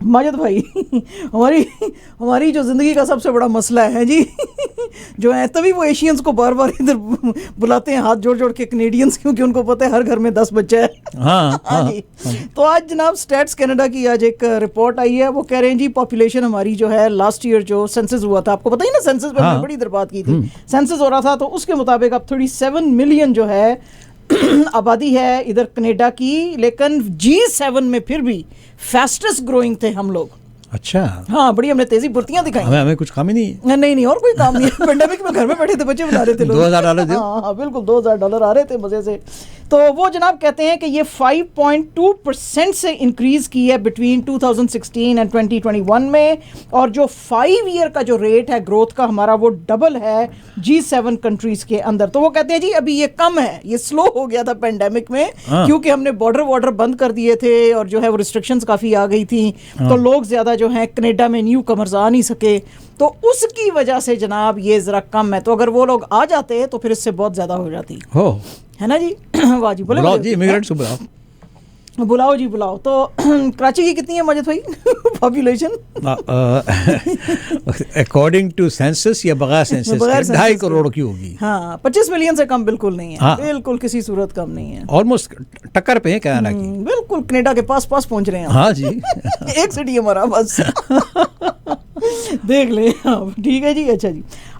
माजिद भाई हमारी हमारी जो ज़िंदगी का सबसे बड़ा मसला है जी जो है, तभी वो एशियंस को बार बार इधर बुलाते हैं हाथ जोड़ जोड़ के कनेडियंस, क्योंकि उनको पता है हर घर में 10 बच्चे हैं। हाँ जी। तो आज जनाब स्टैट्स कनाडा की आज एक रिपोर्ट आई है, वो कह रहे हैं जी पॉपुलेशन हमारी जो है लास्ट ईयर जो सेंसस हुआ था, आपको पता ही ना सेंसस पर हमने बड़ी देर बात की थी, सेंसस हो रहा था, तो उसके मुताबिक अब 37 मिलियन जो है आबादी है इधर कनाडा की, लेकिन G7 में फिर भी फास्टेस्ट ग्रोइंग थे हम लोग। अच्छा, हाँ, बड़ी हमने तेजी फुर्तियां दिखाई। हमें कुछ काम ही नहीं। नहीं और कोई काम नहीं है। पेंडेमिक में घर में बैठे थे, बच्चे बना रहे थे लोग। $2000 दे। हाँ बिल्कुल, $2000 आ रहे थे मजे से। तो वो जनाब कहते हैं कि ये 5.2% से इंक्रीज की है बिटवीन 2016 एंड 2021 में, और जो 5 ईयर का जो रेट है ग्रोथ का हमारा वो डबल है G7 कंट्रीज के अंदर। तो वो कहते हैं जी अभी ये कम है, ये स्लो हो गया था पेंडेमिक में, क्योंकि हमने बॉर्डर बंद कर दिए थे और जो है वो रिस्ट्रिक्शंस काफी आ गई थी, तो लोग ज्यादा जो है कनाडा में न्यू कमर्स आ नहीं सके, तो उसकी वजह से जनाब ये जरा कम है। तो अगर वो लोग आ जाते तो फिर इससे बहुत ज्यादा हो जाती है ना जी। वाह जी, बुलाओ जी, इमिग्रेंट्स बुलाओ, बुलाओ जी बुलाओ। तो कराची की कितनी है माजिद भाई पॉपुलेशन? अकॉर्डिंग टू सेंसस या बगैर सेंसस 2.5 करोड़ की होगी। हाँ, 25 मिलियन से कम बिल्कुल नहीं है। हाँ, बिल्कुल किसी सूरत कम नहीं है, ऑलमोस्ट टक्कर पे है कनाडा की। बिल्कुल कनाडा के पास पहुंच रहे हैं। हाँ जी एक सिटी हमारा बस देख ले। ठीक है जी।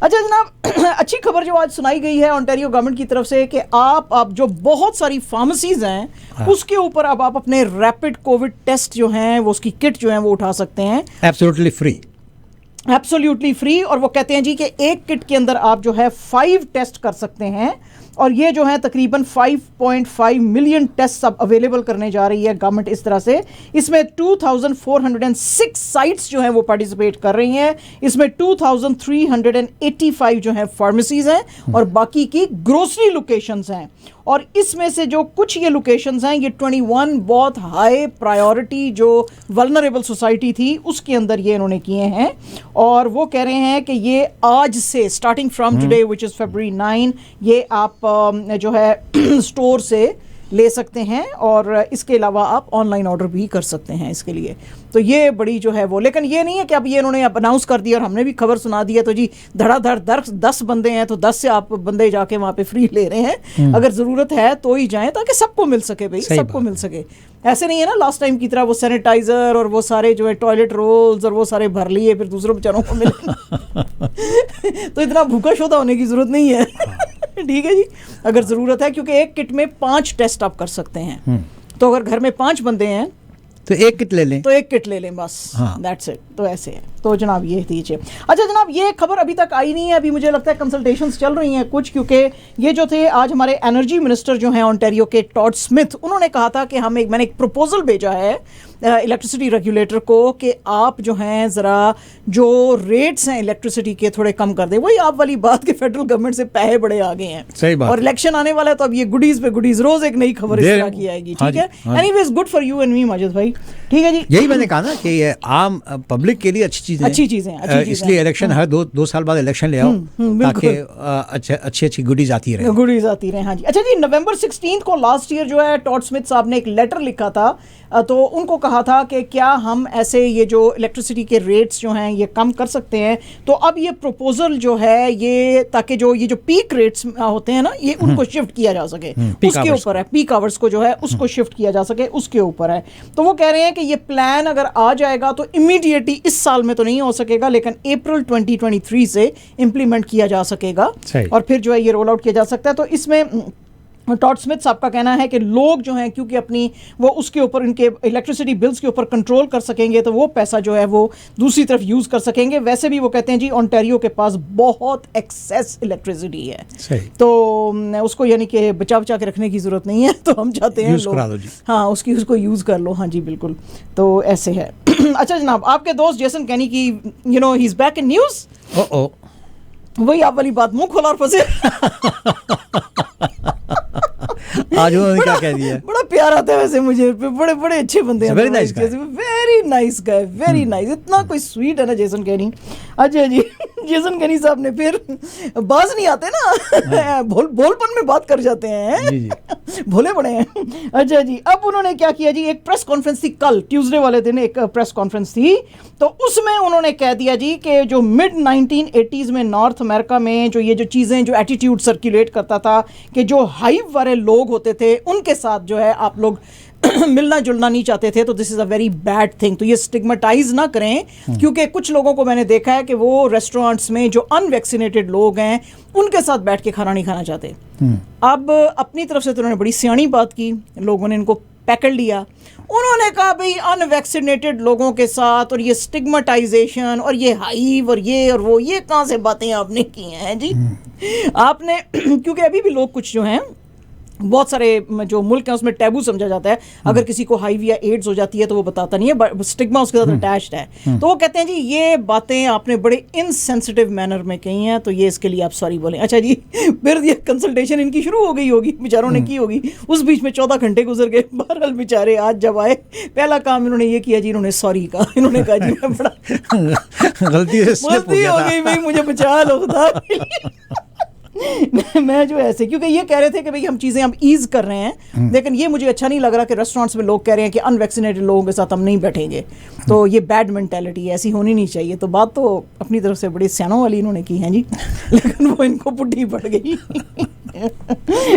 अच्छा जनाब अच्छी खबर जो आज सुनाई गई है ओंटारियो गवर्नमेंट की तरफ से कि आप जो बहुत सारी फार्मेसीज हैं उसके ऊपर अब आप अपने रैपिड कोविड टेस्ट जो हैं वो उसकी किट जो है वो उठा सकते हैं एब्सोल्युटली फ्री। और वो कहते हैं जी कि एक किट के अंदर आप जो है 5 टेस्ट कर सकते हैं, और ये जो है तकरीबन 5.5 मिलियन टेस्ट अब अवेलेबल करने जा रही है गवर्नमेंट इस तरह से। इसमें 2406 साइट्स जो हैं वो पार्टिसिपेट कर रही हैं, इसमें 2385 जो हैं फार्मेसीज हैं और बाकी की ग्रोसरी लोकेशंस हैं। और इसमें से जो कुछ ये लोकेशंस हैं, ये 21 बहुत हाई प्रायोरिटी जो वल्नरेबल सोसाइटी थी उसके अंदर ये इन्होंने किए हैं, और वो कह रहे हैं कि ये आज से starting from today which is February 9 ये आप जो है स्टोर से ले सकते हैं, और इसके अलावा आप ऑनलाइन ऑर्डर भी कर सकते हैं इसके लिए। तो ये बड़ी जो है वो, लेकिन ये नहीं है कि अब ये इन्होंने अनाउंस कर दिया और हमने भी खबर सुना दी है तो जी धड़ाधड़ 10 बंदे हैं तो 10 से आप बंदे जाके वहाँ पे फ्री ले रहे हैं। अगर ज़रूरत है तो ही जाएं ताकि सबको मिल सके भाई, सबको मिल सके। ऐसे नहीं है ना लास्ट टाइम की तरह वो सैनिटाइजर और वो सारे जो है टॉयलेट रोल्स और वो सारे भर लिए फिर दूसरों बेचारों को मिले तो इतना भूखा शोधा होने की ज़रूरत नहीं है। ठीक है जी, अगर ज़रूरत है, क्योंकि एक किट में 5 टेस्ट आप कर सकते हैं। तो अगर घर में 5 बंदे हैं तो एक किट ले लें, बस। That's it. तो ऐसे है। तो जनाब ये दीजिए। अच्छा जनाब, ये खबर अभी तक आई नहीं है, अभी मुझे लगता है कंसल्टेशंस चल रही हैं कुछ, क्योंकि ये जो थे आज हमारे एनर्जी मिनिस्टर जो हैं ओंटारियो के टॉड स्मिथ, उन्होंने कहा था कि मैंने एक प्रपोजल भेजा है इलेक्ट्रिसिटी रेगुलेटर को कि आप जो हैं ज़रा जो रेट्स हैं इलेक्ट्रिसिटी के थोड़े कम कर दें। वही आप वाली बात कि फेडरल गवर्नमेंट से पैसे बड़े आ गए हैं, सही बात, और इलेक्शन आने वाला है तो अब ये गुडीज पे गुडीज, रोज एक नई खबर इस तरह की आएगी। ठीक है, anyways good for you and me Majid भाई। ठीक है जी, यही मैंने कहा ना कि ये आम पब्लिक के लिए अच्छी चीज़ें, इसलिए इलेक्शन हर 2 साल बाद इलेक्शन ले आओ ताकि अच्छी गुडीज आती रहे। हाँ जी। अच्छा जी, नवंबर 16 को लास्ट ईयर जो है टॉड स्मिथ साहब ने एक लेटर लिखा था, तो उनको कहा था कि क्या हम ऐसे ये जो इलेक्ट्रिसिटी के रेट्स जो हैं ये कम कर सकते हैं। तो अब ये प्रपोजल जो है ये ताकि जो ये जो पीक रेट्स होते हैं ना ये उनको शिफ्ट किया जा सके, उसके ऊपर है, पीक आवर्स को जो है उसको शिफ्ट किया जा सके उसके ऊपर है। तो वो कह रहे हैं कि ये प्लान अगर आ जाएगा तो इमीडिएटली इस साल में तो नहीं हो सकेगा, लेकिन अप्रैल 2023 से इम्प्लीमेंट किया जा सकेगा और फिर जो है ये रोल आउट किया जा सकता है। तो इसमें टॉड स्मिथ साहब का कहना है कि लोग जो हैं क्योंकि अपनी वो उसके ऊपर इनके इलेक्ट्रिसिटी बिल्स के ऊपर कंट्रोल कर सकेंगे तो वो पैसा जो है वो दूसरी तरफ यूज़ कर सकेंगे। वैसे भी वो कहते हैं जी ओंटारियो के पास बहुत एक्सेस इलेक्ट्रिसिटी है, तो उसको यानी कि बचा के रखने की ज़रूरत नहीं है, तो हम चाहते हैं लोग हाँ उसको यूज़ कर लो। हाँ जी बिल्कुल, तो ऐसे है। अच्छा जनाब, आपके दोस्त जेसन कैनी की he is back in news. वही आप वाली बात, मुंह खोला और फंसे। आज उन्होंने क्या कह दिया? बड़ा प्यार आता है वैसे मुझे, बड़े अच्छे बंदे हैं, very nice guy, very nice, इतना कोई स्वीट है ना जेसन कैनी। अच्छा जी जेसन केनी साहब ने फिर बाज नहीं आते ना, भोलपन में बात कर जाते हैं, भोले बड़े हैं। अच्छा जी, अब उन्होंने क्या किया जी, एक प्रेस कॉन्फ्रेंस थी कल ट्यूसडे वाले दिन, एक प्रेस कॉन्फ्रेंस थी, तो उसमें उन्होंने कह दिया जी कि जो मिड 1980s में नॉर्थ अमेरिका में जो ये जो चीज़ें, जो एटीट्यूड सर्कुलेट करता था कि जो हाइव वाले लोग होते थे उनके साथ जो है आप लोग मिलना जुलना नहीं चाहते थे, तो this is a very bad thing. तो ये स्टिग्मेटाइज ना करें, क्योंकि कुछ लोगों को मैंने देखा है कि वो रेस्टोरेंट्स में जो अनवैक्सीनेटेड लोग हैं उनके साथ बैठ के खाना नहीं खाना चाहते। अब अपनी तरफ से तो उन्होंने बड़ी सियानी बात की, लोगों ने इनको पैकड़ लिया। उन्होंने कहा भाई अनवैक्सीनेटेड लोगों के साथ और ये स्टिग्मेटाइजेशन और ये हाइव और वो ये कहाँ से बातें आपने की हैं जी? आपने क्योंकि अभी भी लोग कुछ जो हैं, बहुत सारे जो मुल्क हैं उसमें टैबू समझा जाता है, अगर किसी को हाइव या एड्स हो जाती है तो वो बताता नहीं है, स्टिग्मा उसके साथ अटैच्ड है। तो वो कहते हैं जी ये बातें आपने बड़े इनसेंसिटिव मैनर में कही हैं, तो ये इसके लिए आप सॉरी बोलें। अच्छा जी, फिर ये कंसल्टेशन इनकी शुरू हो गई होगी, बेचारों ने की होगी, उस बीच में 14 घंटे गुजर गए। बहरहाल बेचारे आज जब आए, पहला काम इन्होंने ये किया जी, इन्होंने सॉरी कहा। इन्होंने कहा जी मैं बड़ा गलती हो गई भाई, मुझे बचा लो खुदा। मैं जो ऐसे, क्योंकि ये कह रहे थे कि भाई हम चीज़ें हम ईज कर रहे हैं, लेकिन ये मुझे अच्छा नहीं लग रहा कि रेस्टोरेंट्स में लोग कह रहे हैं कि अनवैक्सीनेटेड लोगों के साथ हम नहीं बैठेंगे, तो ये बैड मेंटालिटी है, ऐसी होनी नहीं चाहिए। तो बात तो अपनी तरफ से बड़ी सियानों वाली इन्होंने की है जी, लेकिन वो इनको पुट्ठी पड़ गई।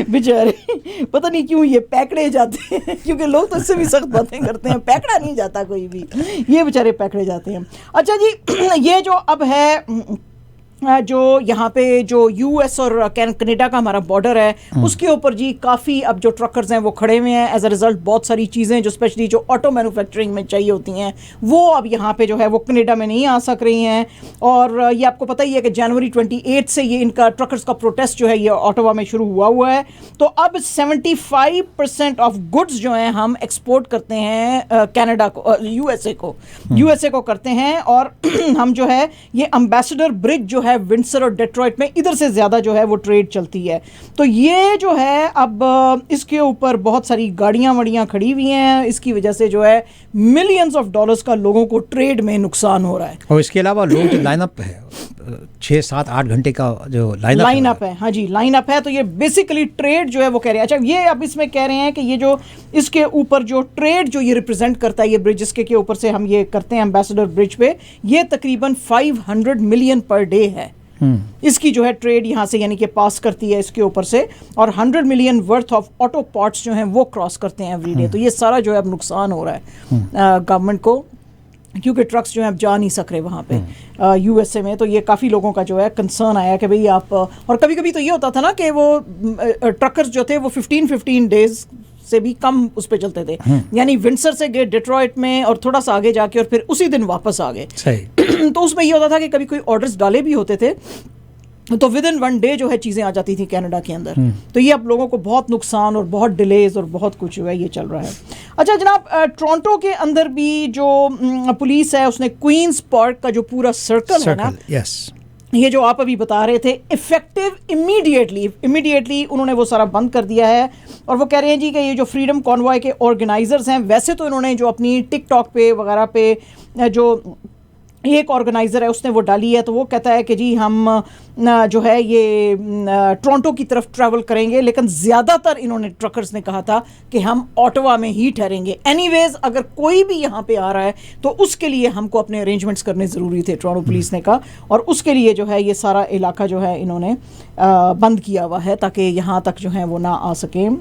बेचारे पता नहीं क्यों ये पैकड़े जाते हैं, क्योंकि लोग तो इससे भी सख्त बातें करते हैं, पैकड़ा नहीं जाता कोई भी, ये बेचारे पैकड़े जाते हैं। अच्छा जी, ये जो अब है जो यहाँ पे जो यूएस और कनाडा का हमारा बॉर्डर है, उसके ऊपर जी काफ़ी अब जो ट्रकर्स हैं वो खड़े हुए हैं। एज अ रिज़ल्ट बहुत सारी चीज़ें जो स्पेशली जो ऑटो मैन्युफैक्चरिंग में चाहिए होती हैं वो अब यहाँ पे जो है वो कनाडा में नहीं आ सक रही हैं। और ये आपको पता ही है कि जनवरी 28 से ये इनका ट्रकर्स का प्रोटेस्ट जो है ये ऑटोवा में शुरू हुआ है। तो अब 75% ऑफ गुड्स जो हैं हम एक्सपोर्ट करते हैं कनाडा को, यूएसए को करते हैं, और हम जो है ये एम्बेसडर ब्रिज जो है विंडसर और डेट्रॉइट में इधर से ज़्यादा जो है वो ट्रेड चलती है। तो ये जो है अब इसके ऊपर बहुत सारी गाड़ियाँ वड़ियाँ खड़ी हुई हैं, इसकी वजह से जो है मिलियंस ऑफ डॉलर्स का लोगों को ट्रेड में नुकसान हो रहा है। और इसके अलावा लोग जो लाइनअप है 6, 7, 8 घंटे का जो लाइनअप है, हाँ जी लाइनअप है, तो ये बेसिकली ट्रेड जो है वो कह रहे हैं। अच्छा, ये अब इसमें कह रहे हैं कि ये जो इसके ऊपर जो ट्रेड जो ये रिप्रेजेंट करता है, ये ब्रिज इसके ऊपर से हम ये करते हैं एम्बेसडर ब्रिज पे, ये तकरीबन 500 मिलियन पर डे है। इसकी जो है ट्रेड यहाँ से यानी कि पास करती है इसके ऊपर से, और 100 million worth of auto parts जो हैं वो क्रॉस करते हैं एवरी डे। तो ये सारा जो है अब नुकसान हो रहा है गवर्नमेंट को, क्योंकि ट्रक्स जो हैं अब जा नहीं सक रहे वहाँ पे यूएसए में। तो ये काफ़ी लोगों का जो है कंसर्न आया कि भाई आप, और कभी कभी तो ये होता था ना कि वो ट्रकर्स जो थे वो 15 डेज से भी कम उस पे चलते थे, यानी विंडसर से गए डेट्रॉइट में और थोड़ा सा आगे जाके और फिर उसी दिन वापस आ गए। तो उसमें ये होता था कि कभी कोई ऑर्डर्स डाले भी होते थे तो विद इन 1 डे जो है चीज़ें आ जाती थी कनाडा के अंदर। तो ये अब लोगों को बहुत नुकसान और बहुत डिलेज और बहुत कुछ जो है ये चल रहा है। अच्छा जनाब, टोरंटो के अंदर भी जो पुलिस है उसने क्वींस पार्क का जो पूरा सर्कल है ना, ये जो आप अभी बता रहे थे, इफेक्टिव इमीडिएटली उन्होंने वो सारा बंद कर दिया है। और वो कह रहे हैं जी कि ये जो फ्रीडम कॉन्वॉय के ऑर्गेनाइजर्स हैं, वैसे तो इन्होंने जो अपनी टिकटॉक पे वगैरह पे जो एक ऑर्गेनाइज़र है उसने वो डाली है, तो वो कहता है कि जी हम जो है ये टोरंटो की तरफ ट्रैवल करेंगे, लेकिन ज़्यादातर इन्होंने ट्रकर्स ने कहा था कि हम ऑटोवा में ही ठहरेंगे। एनीवेज अगर कोई भी यहाँ पे आ रहा है तो उसके लिए हमको अपने अरेंजमेंट्स करने ज़रूरी थे, टोरंटो पुलिस ने कहा, और उसके लिए जो है ये सारा इलाका जो है इन्होंने बंद किया हुआ है ताकि यहाँ तक जो है वो ना आ सकें,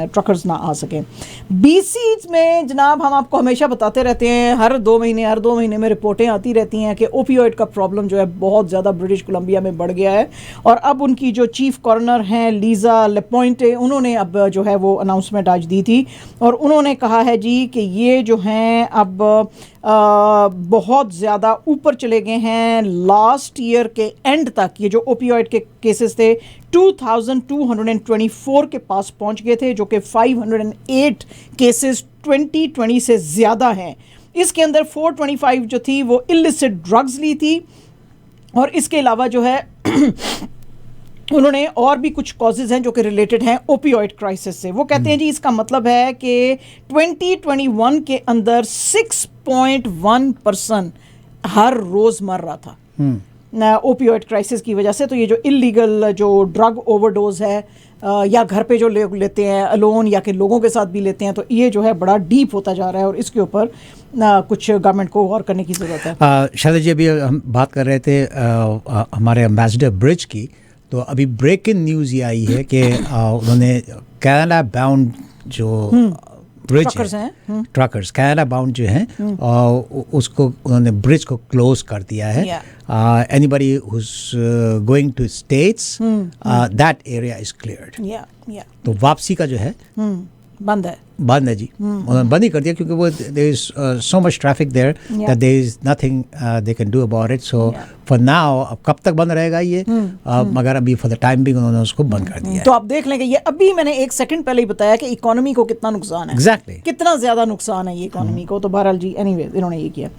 ट्रकर्स ना आ सकें। BC में जनाब हम आपको हमेशा बताते रहते हैं, हर 2 महीने में रिपोर्टें आती रहती हैं कि ओपियोइड का प्रॉब्लम जो है बहुत ज़्यादा ब्रिटिश कोलंबिया में बढ़ गया है। और अब उनकी जो चीफ कॉर्नर हैं लीज़ा लेपॉइंटे, उन्होंने अब जो है वो अनाउंसमेंट आज दी थी और उन्होंने कहा है जी कि ये जो हैं अब बहुत ज़्यादा ऊपर चले गए हैं। लास्ट ईयर के एंड तक ये जो ओपियोइड के केसेस थे 2224 के पास पहुंच गए थे, जो कि 508 केसेस 2020 से ज़्यादा हैं। इसके अंदर 425 जो थी वो इलिसिट ड्रग्स ली थी, और इसके अलावा जो है उन्होंने और भी कुछ कॉजेज़ हैं जो कि रिलेटेड हैं ओपियोइड क्राइसिस से। वो कहते हैं जी इसका मतलब है कि 2021 के अंदर 6.1% हर रोज़ मर रहा था। ओपियोइड क्राइसिस की वजह से। तो ये जो इलीगल जो ड्रग ओवरडोज है या घर पे जो लोग लेते हैं अलोन या कि लोगों के साथ भी लेते हैं, तो ये जो है बड़ा डीप होता जा रहा है और इसके ऊपर कुछ गवर्नमेंट को गौर करने की ज़रूरत है। शायद जी अभी हम बात कर रहे थे हमारे एम्बेसडर ब्रिज की, तो अभी ब्रेक इन न्यूज़ ये आई है कि उन्होंने कनाडा बाउंड जो ब्रिज ट्रकर्स कनाडा बाउंड जो हैं उसको उन्होंने ब्रिज को क्लोज कर दिया है। Anybody who's going to states that area is cleared. तो वापसी का जो है बंद है जी, उन्होंने बंद ही कर दिया क्योंकि वो there is so much traffic there that there is nothing they can do about it. So for now अब कब तक बंद रहेगा ये, मगर अभी फॉर द टाइम बिंग उन्होंने उसको बंद कर दिया है। तो आप देख लेंगे ये अभी मैंने एक सेकंड पहले ही बताया कि इकोनॉमी को कितना नुकसान है, एग्जैक्टली कितना ज्यादा नुकसान है ये इकोनॉमी को। तो बहरहाल जी एनीवे इन्होंने ये किया।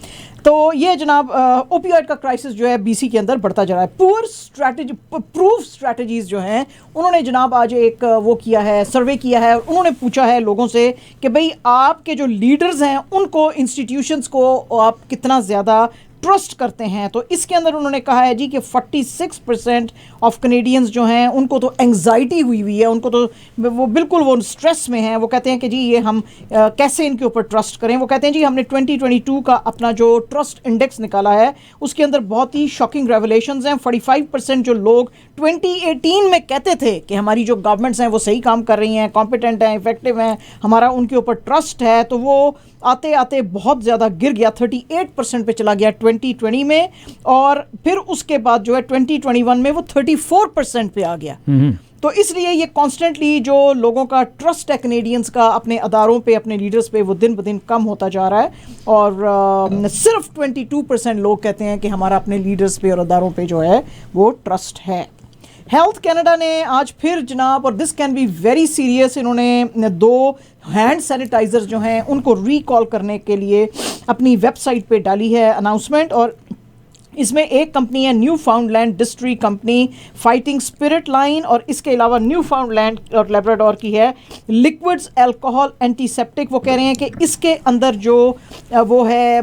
तो ये जनाब ओपियोइड का क्राइसिस जो है बीसी के अंदर बढ़ता जा रहा है। पुअर स्ट्रैटेजी प्रूफ स्ट्रैटेजीज जो हैं उन्होंने जनाब आज एक वो किया है, सर्वे किया है। उन्होंने पूछा है लोगों से कि भाई आपके जो लीडर्स हैं उनको, इंस्टीट्यूशंस को आप कितना ज़्यादा ट्रस्ट करते हैं। तो इसके अंदर उन्होंने कहा है जी कि 46% ऑफ कनेडियंस जो हैं उनको तो एंग्जाइटी हुई है, उनको तो वो बिल्कुल वो स्ट्रेस में हैं। वो कहते हैं कि जी ये हम कैसे इनके ऊपर ट्रस्ट करें। वो कहते हैं जी हमने 2022 का अपना जो ट्रस्ट इंडेक्स निकाला है उसके अंदर बहुत ही शॉकिंग रेवलेशंस हैं। 45% जो लोग 2018 में कहते थे कि हमारी जो गवर्नमेंट्स हैं वो सही काम कर रही हैं, कॉम्पिटेंट हैं, इफेक्टिव हैं, हमारा उनके ऊपर ट्रस्ट है, तो वो आते आते बहुत ज़्यादा गिर गया, 38% पे चला गया 2020 में। और फिर उसके बाद जो है 2021 में वो 34% पे आ गया। तो इसलिए ये कॉन्स्टेंटली जो लोगों का ट्रस्ट है कनेडियंस का अपने अदारों पे, अपने लीडर्स पे, वो दिन ब दिन कम होता जा रहा है। और सिर्फ 22% लोग कहते हैं कि हमारा अपने लीडर्स पे और अदारों पे जो है वो ट्रस्ट है। हेल्थ कनाडा ने आज फिर जनाब, और this can be very serious, इन्होंने 2 हैंड सैनिटाइजर्स जो हैं उनको रिकॉल करने के लिए अपनी वेबसाइट पे डाली है अनाउंसमेंट। और इसमें एक कंपनी है न्यू फाउंडलैंड डिस्ट्री कंपनी फाइटिंग स्पिरिट लाइन, और इसके अलावा न्यू फाउंडलैंड और लेब्राडोर की है लिक्विड्स अल्कोहल एंटीसेप्टिक। वो कह रहे हैं कि इसके अंदर जो वो है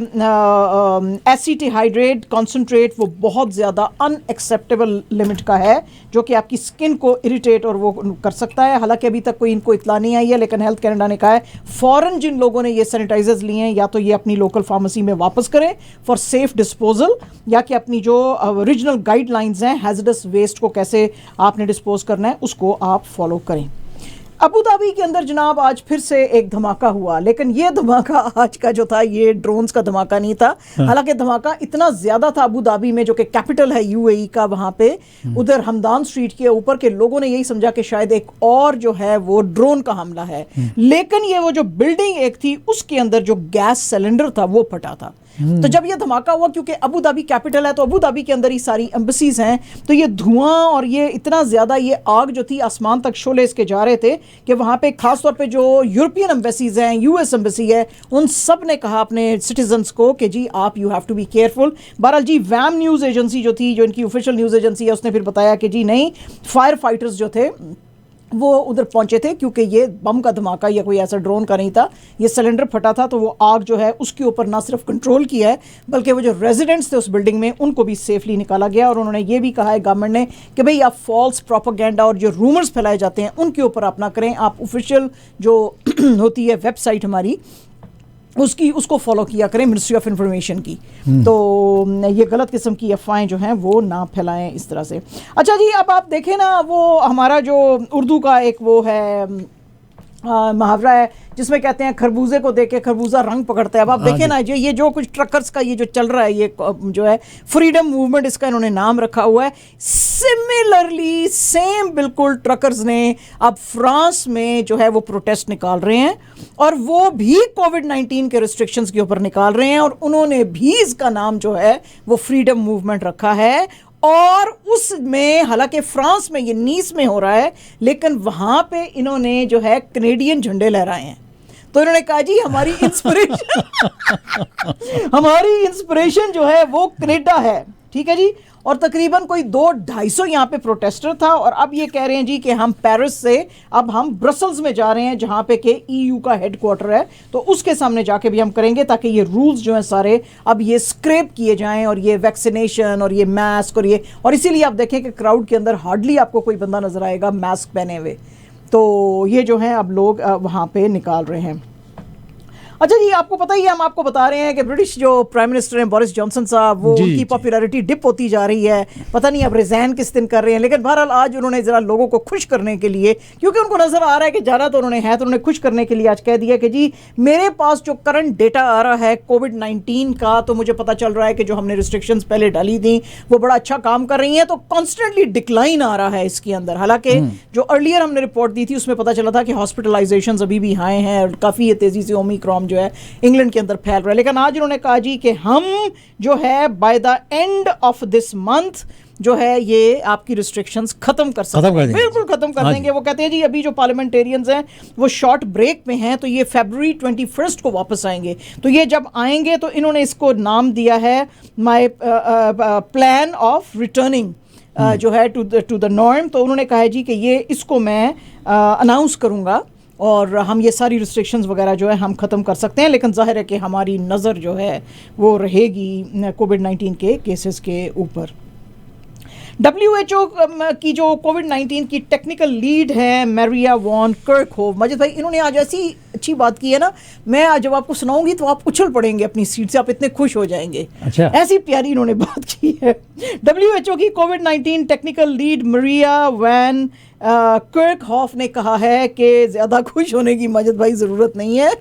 एसिटिहाइड्रेट कॉन्सेंट्रेट वो बहुत ज़्यादा अनएक्सेप्टेबल लिमिट का है, जो कि आपकी स्किन को इरिटेट और वो कर सकता है। हालांकि अभी तक कोई इनको इतला नहीं आई है, लेकिन हेल्थ कनाडा ने कहा है फ़ौरन जिन लोगों ने ये सैनिटाइजर्स लिए हैं या तो ये अपनी लोकल फार्मेसी में वापस करें फॉर सेफ डिस्पोजल, या कि अपनी जो ओरिजिनल गाइडलाइंस हैं हैजर्डस वेस्ट को कैसे आपने डिस्पोज करना है उसको आप फॉलो करें। अबू धाबी के अंदर जनाब आज फिर से एक धमाका हुआ, लेकिन ये धमाका आज का जो था ये ड्रोन्स का धमाका नहीं था। हालांकि धमाका इतना ज़्यादा था अबू धाबी में, जो कि कैपिटल है यूएई का, वहाँ पे उधर हमदान स्ट्रीट के ऊपर के लोगों ने यही समझा कि शायद एक और जो है वो ड्रोन का हमला है, लेकिन ये वो जो बिल्डिंग एक थी उसके अंदर जो गैस सिलेंडर था वो फटा था। तो जब ये धमाका हुआ, क्योंकि अबू धाबी कैपिटल है तो अबू धाबी के अंदर ही सारी एम्बेसीज हैं, तो ये धुआं और ये इतना ज़्यादा ये आग जो थी आसमान तक शोले इसके जा रहे थे कि वहाँ पे खास तौर पे जो यूरोपियन एम्बेसीज हैं, यूएस एम्बेसी है, उन सब ने कहा अपने सिटीजन्स को कि जी आप you have to be careful. बहरहाल जी वैम न्यूज़ एजेंसी जो थी, जो इनकी ऑफिशियल न्यूज़ एजेंसी है, उसने फिर बताया कि जी नहीं, फायर फाइटर्स जो थे वो उधर पहुंचे थे, क्योंकि ये बम का धमाका या कोई ऐसा ड्रोन का नहीं था, ये सिलेंडर फटा था। तो वो आग जो है उसके ऊपर ना सिर्फ कंट्रोल किया है, बल्कि वो जो रेजिडेंट्स थे उस बिल्डिंग में उनको भी सेफली निकाला गया। और उन्होंने ये भी कहा है गवर्नमेंट ने कि भाई आप फॉल्स प्रोपेगेंडा और जो रूमर्स फैलाए जाते हैं उनके ऊपर आप ना करें, आप ऑफिशियल जो होती है वेबसाइट हमारी उसको फॉलो किया करें, मिनिस्ट्री ऑफ इंफॉर्मेशन की। तो ये गलत किस्म की अफवाहें जो हैं वो ना फैलाएं इस तरह से। अच्छा जी, अब आप देखें ना, वो हमारा जो उर्दू का एक वो है मुहावरा है जिसमें कहते हैं खरबूजे को देख के खरबूजा रंग पकड़ता है। अब आप देखें ना, ये जो कुछ ट्रकर्स का ये जो चल रहा है, ये जो है फ्रीडम मूवमेंट इसका इन्होंने नाम रखा हुआ है। सिमिलरली सेम बिल्कुल ट्रकर्स ने अब फ्रांस में जो है वो प्रोटेस्ट निकाल रहे हैं, और वो भी कोविड-19 के रिस्ट्रिक्शंस के ऊपर निकाल रहे हैं, और उन्होंने भी इसका नाम जो है वो फ्रीडम मूवमेंट रखा है। और उसमें हालांकि फ्रांस में ये नीस में हो रहा है, लेकिन वहां पे इन्होंने जो है कनेडियन झंडे लहराए हैं। तो इन्होंने कहा जी हमारी इंस्पिरेशन हमारी इंस्पिरेशन जो है वो कनाडा है, ठीक है जी। और तकरीबन कोई 200-250 यहाँ पे प्रोटेस्टर था। और अब ये कह रहे हैं जी कि हम पेरिस से अब हम ब्रसल्स में जा रहे हैं, जहाँ पे कि EU का हेडक्वार्टर है, तो उसके सामने जाके भी हम करेंगे ताकि ये रूल्स जो हैं सारे अब ये स्क्रैप किए जाएं, और ये वैक्सीनेशन और ये मास्क और इसीलिए आप देखें कि क्राउड के अंदर हार्डली आपको कोई बंदा नजर आएगा मास्क पहने हुए। तो ये जो है अब लोग वहाँ पे निकाल रहे हैं। अच्छा जी, आपको पता ही है, हम आपको बता रहे हैं कि ब्रिटिश जो प्राइम मिनिस्टर हैं बोरिस जॉनसन साहब, वो उनकी पॉपुलैरिटी डिप होती जा रही है। पता नहीं अब रिजाइन किस दिन कर रहे हैं, लेकिन बहरहाल आज उन्होंने जरा लोगों को खुश करने के लिए, क्योंकि उनको नजर आ रहा है कि जाना तो उन्होंने खुश करने के लिए आज कह दिया कि जी मेरे पास जो करंट डेटा आ रहा है कोविड-19 का, तो मुझे पता चल रहा है कि जो हमने रिस्ट्रिक्शंस पहले डाली थी वो बड़ा अच्छा काम कर रही हैं। तो कॉन्स्टेंटली डिक्लाइन आ रहा है इसके अंदर। हालांकि जो अर्लियर हमने रिपोर्ट दी थी उसमें पता चला था कि हॉस्पिटलाइजेशन अभी भी हाई हैं और काफ़ी तेज़ी से ओमिक्रॉन जो है इंग्लैंड के अंदर फैल रहा है। लेकिन आज उन्होंने कहा जी कि हम जो है by the end of this month जो है ये आपकी रिस्ट्रिक्शंस खत्म कर सकते हैं, बिल्कुल खत्म कर देंगे। वो कहते हैं जी अभी जो पार्लियामेंटेरियंस हैं वो शॉर्ट ब्रेक में हैं, तो ये फरवरी 21 को वापस आएंगे। तो ये जब आएंगे तो इन्होंने इसको नाम दिया है माय प्लान ऑफ रिटर्निंग जो है टू द नॉर्म। तो उन्होंने कहा है जी कि ये इसको मैं अनाउंस करूँगा और हम ये सारी रिस्ट्रिक्शंस वगैरह जो है हम ख़त्म कर सकते हैं। लेकिन जाहिर है कि हमारी नज़र जो है वो रहेगी कोविड-19 के केसेस के ऊपर। WHO की जो कोविड-19 की टेक्निकल लीड है मैरिया वॉन कर्कहोफ, मजिद भाई इन्होंने आज ऐसी अच्छी बात की है ना, मैं आज जब आपको सुनाऊंगी तो आप उछल पड़ेंगे अपनी सीट से, आप इतने खुश हो जाएंगे। अच्छा। ऐसी प्यारी इन्होंने बात की है। WHO की कोविड-19 टेक्निकल लीड मैरिया वॉन कर्कहोफ ने कहा है कि ज़्यादा खुश होने की मजिद भाई ज़रूरत नहीं है।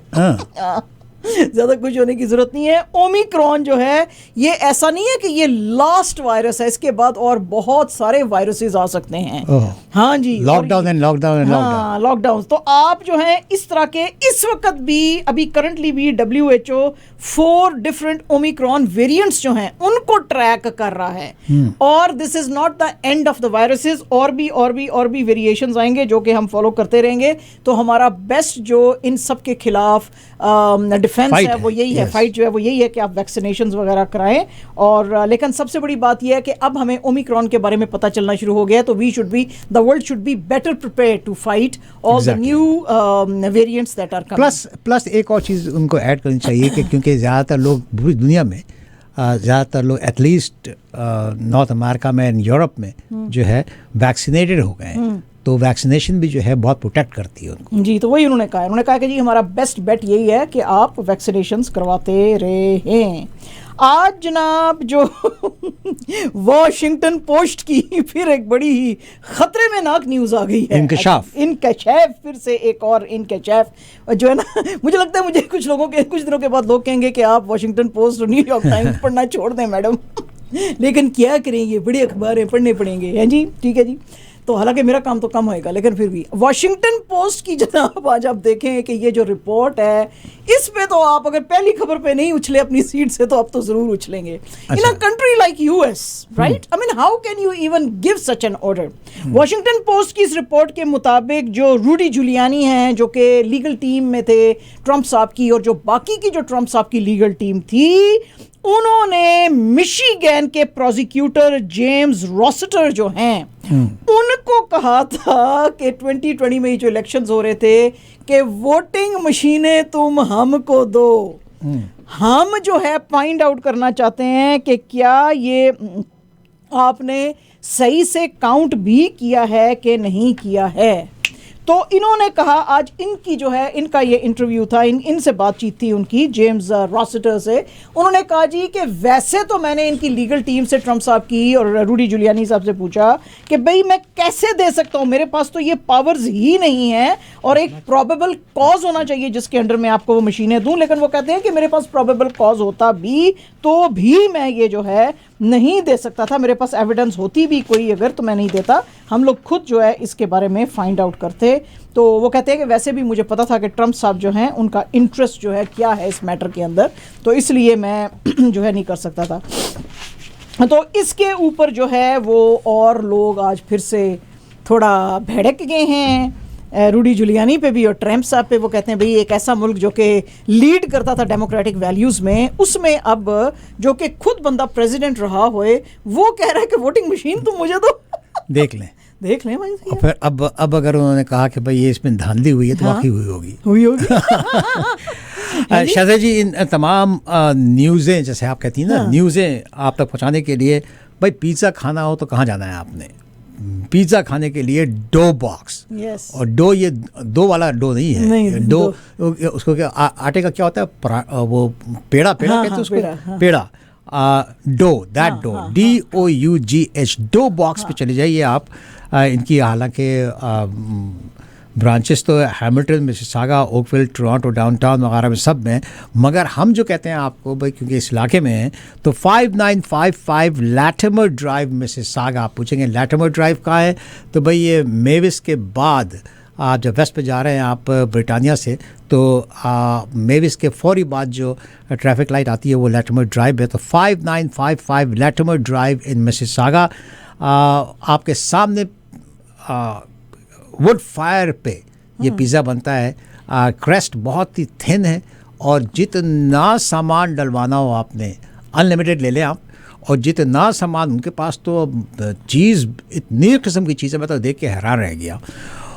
ज़्यादा खुश होने की ज़रूरत नहीं है। ओमिक्रॉन जो है ये ऐसा नहीं है कि ये लास्ट वायरस है, इसके बाद और बहुत सारे वायरसेस आ सकते हैं। हाँ जी, लॉकडाउन। तो आप जो है इस तरह के इस वक्त भी अभी करंटली भी WHO 4 डिफरेंट ओमिक्रॉन वेरिएंट्स जो हैं उनको ट्रैक कर रहा है। और this is not the end of the viruses, और भी वेरिएशंस आएंगे जो कि हम फॉलो करते रहेंगे। तो हमारा बेस्ट जो इन सब के खिलाफ डिफेंस है वो यही है, फाइट जो है वो यही है कि आप वैक्सीनेशंस वगैरह कराएं। और लेकिन सबसे बड़ी बात यह है कि अब हमें ओमिक्रॉन के बारे में पता चलना शुरू हो गया, तो the world should be better prepared to fight all the new variants that are coming. Plus एक और चीज़ उनको ऐड करनी चाहिए कि क्योंकि ज़्यादातर लोग पूरी दुनिया में ज़्यादातर लोग एटलीस्ट नॉर्थ अमेरिका में एंड यूरोप में जो है वैक्सीनेटेड हो गए हैं, तो वैक्सीनेशन भी जो है बहुत प्रोटेक्ट करती है उनको। जी, तो वही उन्होंने कहा कि जी हमारा बेस्ट बेट यही है कि आप वैक्सीनेशंस करवाते रहें। आज जनाब जो वॉशिंगटन पोस्ट की फिर एक बड़ी ही खतरे में नाक न्यूज़ आ गई है। इंकशाफ फिर से एक और इंकशाफ जो है ना, मुझे लगता है मुझे कुछ दिनों के बाद लोग कहेंगे कि आप वॉशिंगटन पोस्ट और न्यूयॉर्क टाइम्स पढ़ना छोड़ दें मैडम। लेकिन क्या करेंगे, बड़ी अखबारें पढ़ने पड़ेंगे। हैं जी, ठीक है जी। तो हालांकि मेरा काम तो कम होएगा, लेकिन फिर भी वॉशिंगटन पोस्ट की जनाब आज आप देखें कि ये जो रिपोर्ट है इस पे तो आप अगर पहली खबर पे नहीं उछले अपनी सीट से तो आप तो जरूर उछलेंगे। In a country like US, right, I mean how can you even give such an order. Washington Post की इस रिपोर्ट के मुताबिक जो रूडी जुलियानी हैं जो कि लीगल टीम में थे ट्रंप साहब की, और जो बाकी की जो ट्रंप साहब की लीगल टीम थी, उन्होंने मिशिगन के प्रोसिक्यूटर जेम्स रॉसेटर जो हैं उनको कहा था कि 2020 में जो इलेक्शंस हो रहे थे कि वोटिंग मशीनें तुम हमको दो, हम जो है फाइंड आउट करना चाहते हैं कि क्या ये आपने सही से काउंट भी किया है कि नहीं किया है। तो इन्होंने कहा आज इनकी जो है इनका ये इंटरव्यू था, इनसे बातचीत थी उनकी जेम्स रॉसेटर से। उन्होंने कहा जी कि वैसे तो मैंने इनकी लीगल टीम से ट्रंप साहब की और रूडी जुलियानी साहब से पूछा कि भाई मैं कैसे दे सकता हूँ, मेरे पास तो ये पावर्स ही नहीं है और एक प्रोबेबल कॉज होना चाहिए जिसके अंडर मैं आपको वो मशीनें दूं। लेकिन वो कहते हैं कि मेरे पास प्रोबेबल कॉज होता भी तो भी मैं ये जो है नहीं दे सकता था, मेरे पास एविडेंस होती भी कोई अगर तो मैं नहीं देता, हम लोग खुद जो है इसके बारे में फाइंड आउट करते। तो वो कहते हैं कि वैसे भी मुझे पता था कि ट्रंप साहब जो हैं उनका इंटरेस्ट जो है क्या है इस मैटर के अंदर, तो इसलिए मैं जो है नहीं कर सकता था। तो इसके ऊपर जो है वो और लोग आज फिर से थोड़ा भड़क गए हैं। रूडी जुलियानी पे भी और ट्रम्प साहब पे। वो कहते हैं भाई एक ऐसा मुल्क जो कि लीड करता था डेमोक्रेटिक वैल्यूज़ में, उसमें अब जो कि खुद बंदा प्रेसिडेंट रहा होए वो कह रहा है कि वोटिंग मशीन तुम मुझे दो। देख लें भाई। और फिर अब अगर उन्होंने कहा कि भाई ये इसमें धांधली हुई है तो वाकई हुई होगी। शाहज़ा जी, इन तमाम न्यूज़ें जैसे आप कहती हैं ना, न्यूज़ें आप तक पहुंचाने के लिए, भाई पिज़्ज़ा खाना हो तो कहाँ जाना है आपने? पिज़्ज़ा खाने के लिए डो बॉक्स। yes. और डो, ये दो वाला डो नहीं है, नहीं, डो उसको क्या आटे का क्या होता है, वो पेड़ा कहते हैं उसको, Peda dough, that dough, DOUGH, dough box पे चले जाइए आप। इनकी हालांकि ब्रांचेस तो Hamilton, Mississauga, Oakville, Toronto, downtown वगैरह में सब में, मगर हम जो कहते हैं आपको भाई क्योंकि इस इलाके में हैं, तो 5955 लैटिमर ड्राइव मिसिसागा। आप पूछेंगे लैटिमर ड्राइव कहाँ है, तो भाई ये मेविस के बाद आप जब वेस्ट पे जा रहे हैं आप ब्रिटानिया से, तो मेविस के फौरी बाद जो ट्रैफिक लाइट आती है वो लैटिमर ड्राइव है। तो 5955 लैटिमर ड्राइव इन मिसिसागा। आपके सामने वुड फायर पे ये पिज़्ज़ा बनता है। क्रस्ट बहुत ही थिन है और जितना सामान डलवाना हो आपने अनलिमिटेड ले लें आप, और जितना सामान उनके पास, तो चीज़ इतनी किस्म की चीज़ें, मैं तो देख के हैरान रह गया।